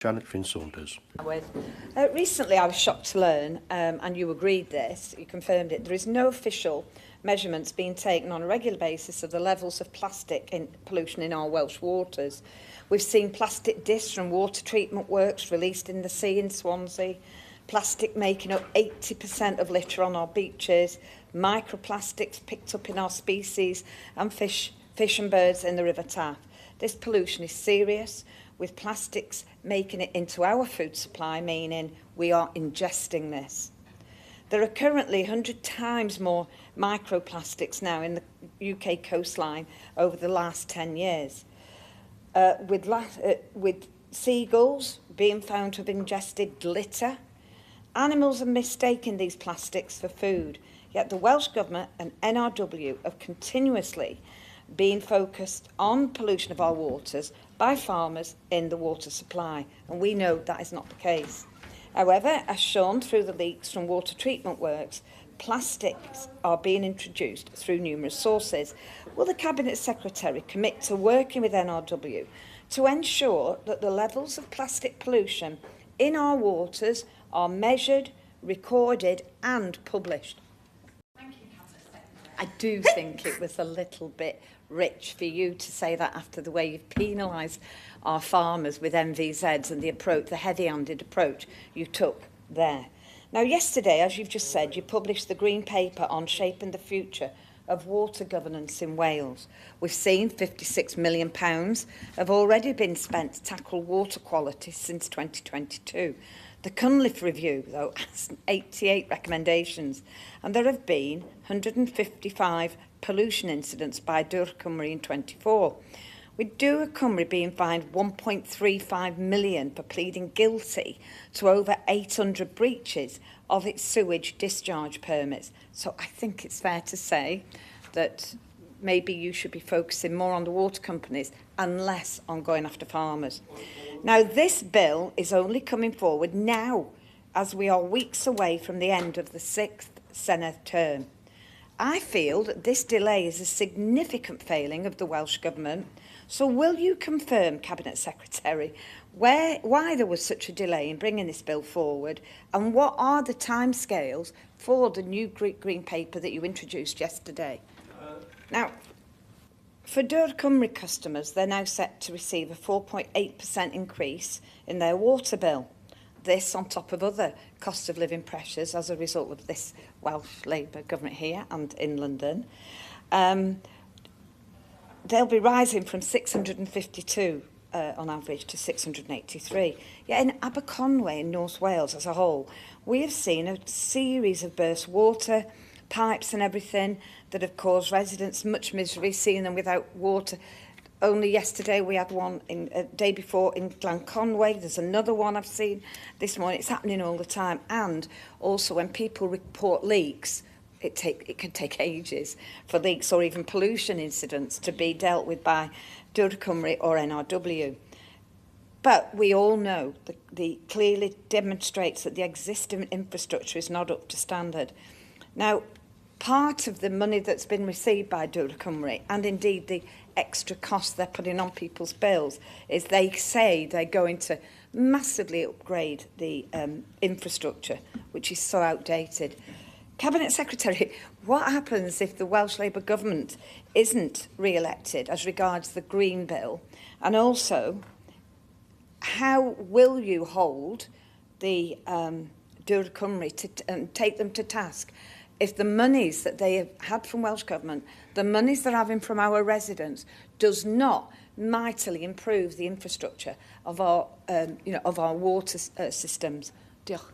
Finch-Saunders. Recently I was shocked to learn, and you agreed this, you confirmed it, there is no official measurements being taken on a regular basis of the levels of plastic pollution in our Welsh waters. We've seen plastic discs from water treatment works released in the sea in Swansea, plastic making up 80% of litter on our beaches, microplastics picked up in our species and fish and birds in the River Taff. This pollution is serious, with plastics making it into our food supply, meaning we are ingesting this. There are currently 100 times more microplastics now in the UK coastline over the last 10 years, with seagulls being found to have ingested litter. Animals are mistaking these plastics for food, yet the Welsh Government and NRW have continuously been focused on pollution of our waters by farmers in the water supply, and we know that is not the case. However, as shown through the leaks from water treatment works, plastics are being introduced through numerous sources. Will the Cabinet Secretary commit to working with NRW to ensure that the levels of plastic pollution in our waters are measured, recorded and published? Thank you, Cabinet Secretary. I do think it was a little bit rich for you to say that after the way you've penalised our farmers with MVZs and the heavy-handed approach you took there. Now, yesterday, as you've just said, you published the Green Paper on shaping the future of water governance in Wales. We've seen £56 million have already been spent to tackle water quality since 2022. The Cunliffe Review, though, has 88 recommendations, and there have been 155 pollution incidents by Dŵr Cymru in 24, with Dŵr Cymru being fined £1.35 million for pleading guilty to over 800 breaches of its sewage discharge permits. So I think it's fair to say that maybe you should be focusing more on the water companies and less on going after farmers. Now, this bill is only coming forward now, as we are weeks away from the end of the 6th Senedd term. I feel that this delay is a significant failing of the Welsh Government. So will you confirm, Cabinet Secretary, why there was such a delay in bringing this bill forward, and what are the timescales for the new Green Paper that you introduced yesterday? Now, for Dŵr Cymru customers, they're now set to receive a 4.8% increase in their water bill. This on top of other cost of living pressures as a result of this Welsh Labour government here and in London. They'll be rising from 652 on average to 683. Yet in Aberconwy in North Wales as a whole, we have seen a series of burst water pipes and everything that have caused residents much misery, seeing them without water. Only yesterday we had one, day before in Glanconwy. There's another one I've seen this morning. It's happening all the time. And also when people report leaks, it can take ages for leaks or even pollution incidents to be dealt with by Dŵr Cymru or NRW. But we all know the clearly demonstrates that the existing infrastructure is not up to standard. Now, part of the money that's been received by Dŵr Cymru, and indeed the extra cost they're putting on people's bills, is they say they're going to massively upgrade the infrastructure, which is so outdated. Cabinet Secretary, what happens if the Welsh Labour government isn't re-elected as regards the Green Bill? And also, how will you hold the Dŵr Cymru to take them to task if the monies that they have had from Welsh Government, the monies they're having from our residents, does not mightily improve the infrastructure of our, of our water systems? Diolch.